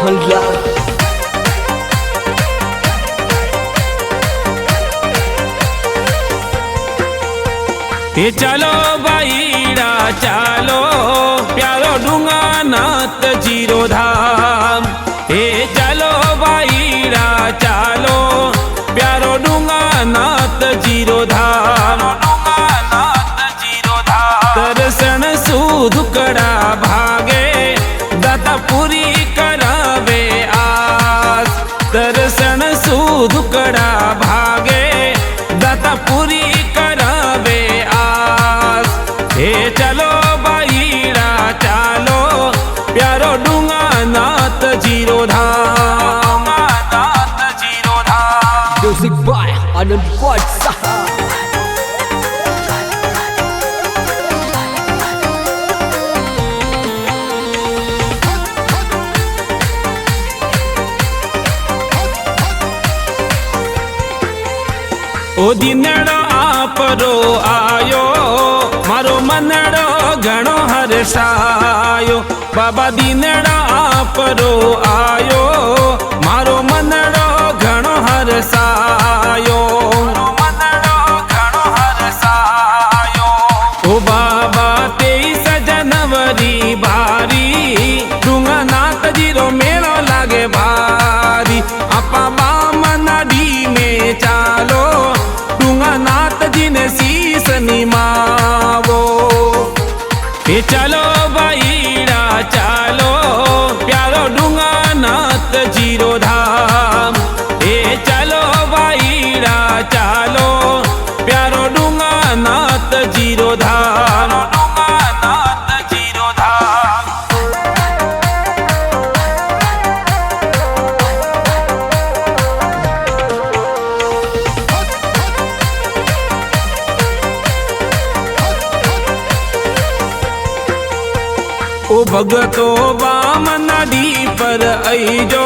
मोहनलाल। चलो भाईड़ा चालो प्यारो डूंगानाथ जीरो धाम। चलो भाईड़ा चालो प्यारो डूंगानाथ जीरो धाम। दर्शन सुदुकड़ा भागे दाता पूरी करावे आस। दर्शन सुदुकड़ा भागे दाता पूरी करावे आस। चलो भाईड़ा चालो प्यारो डूंगानाथ जीरो धाम। जीरो धाम। म्यूजिक बाय आनंद वाटसा। ओ दिनड़ो आपरो आयो मारो मनड़ो घणो हर्षायो। बाबा दिनड़ो आपरो आयो मारो मनड़ो घणो हर्षायो। ओ बाबा 23 जनवरी भारी डूंगानाथ जीरो मेलो लागे भारी। आपा बामनडी में चालो डूंगानाथ जी ने शीस निमावो। चलो भाईड़ा चालो प्यारो डूंगानाथ जीरो धाम। चलो भाईड़ा चालो प्यारो डूंगानाथ जीरो धाम। डूंगानाथ जीरो धाम। ओ भगतो बामनडी पर आईजो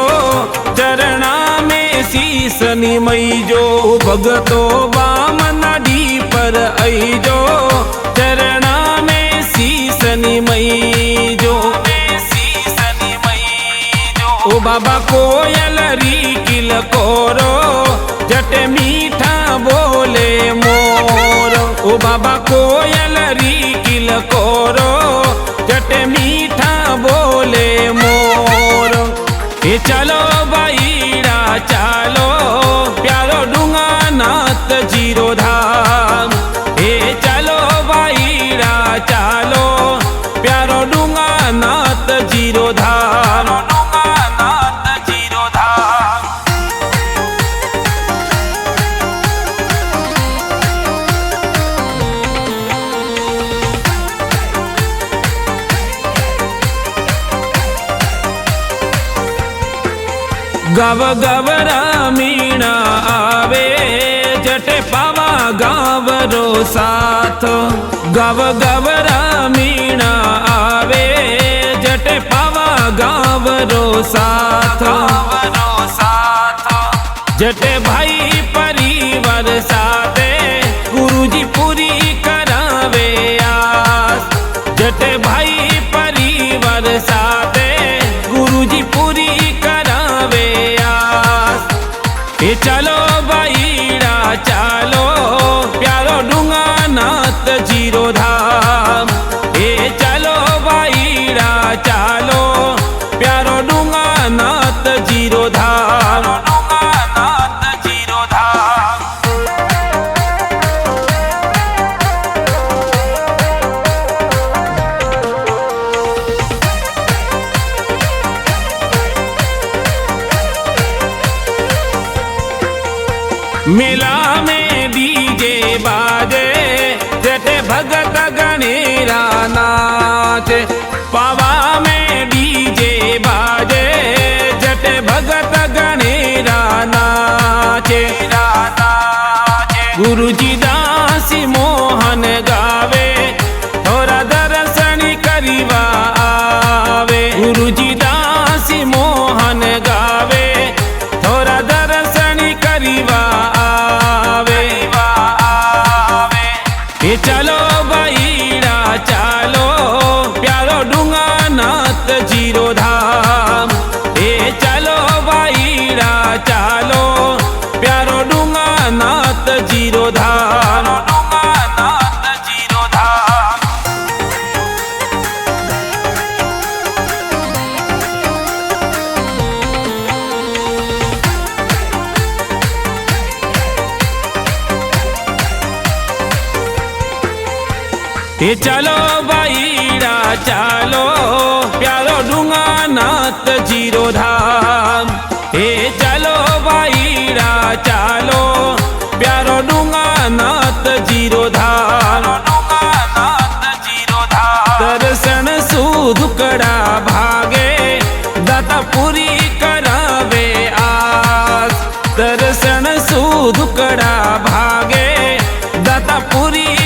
चरणा में शीस निमईजो। भगतो बामनडी पर आईजो चरणा में शीस निमईजो। ओ बाबा कोयलरी किल कोरो जट मीठा बोले मोर। ओ बाबा कोयलरी किल कोरो जट मीठा बोले मोर। चलो भाईड़ा चालो प्यारो डूंगानाथ जीरो धाम। चलो भाईड़ा चालो प्यारो डूंगानाथ जीरो धाम। डूंगानाथ जीरो धाम। गाव गवरा मीणा आवे जटे पावा गावरो साथ। गाव गवरा मीणा आवे जटे पावा गावरो साथ। जटे भाई परिवार साथे गुरुजी पूरी करावे आस। जटे भाई परिवार साथे गुरुजी पूरी करावे आस। चलो भाईड़ा चालो प्यारो डूंगानाथ जीरो धाम। चलो भाईड़ा चालो प्यारो डूंगानाथ जीरो धाम। डूंगानाथ जीरो धाम। मेला में डीजे बाजे जटे भगत गणेरा नाच। पावा में डीजे बाजे जटे भगत गणेरा नाच। गुरुजी दासी मोहन गावे थोड़ा दर्शन करीवा आवे। गुरुजी दासी मोहन गावे थोड़ा दर्शन करीवा आवे। चलो भाईड़ा चालो प्यारो डूंगानाथ जीरो धाम। એ ચાલો ભાઈડા ચાલો પ્યારો ડુંગાનાથ જીરો ધામ એ ચાલો ભાઈડા ચાલો પ્યારો ડુંગાનાથ જીરો ધામ દર્શન સુધુકડા ભાગે દાતા પૂરી કરાવે આસ દર્શન સુધુકડા ભાગે દાતા પૂરી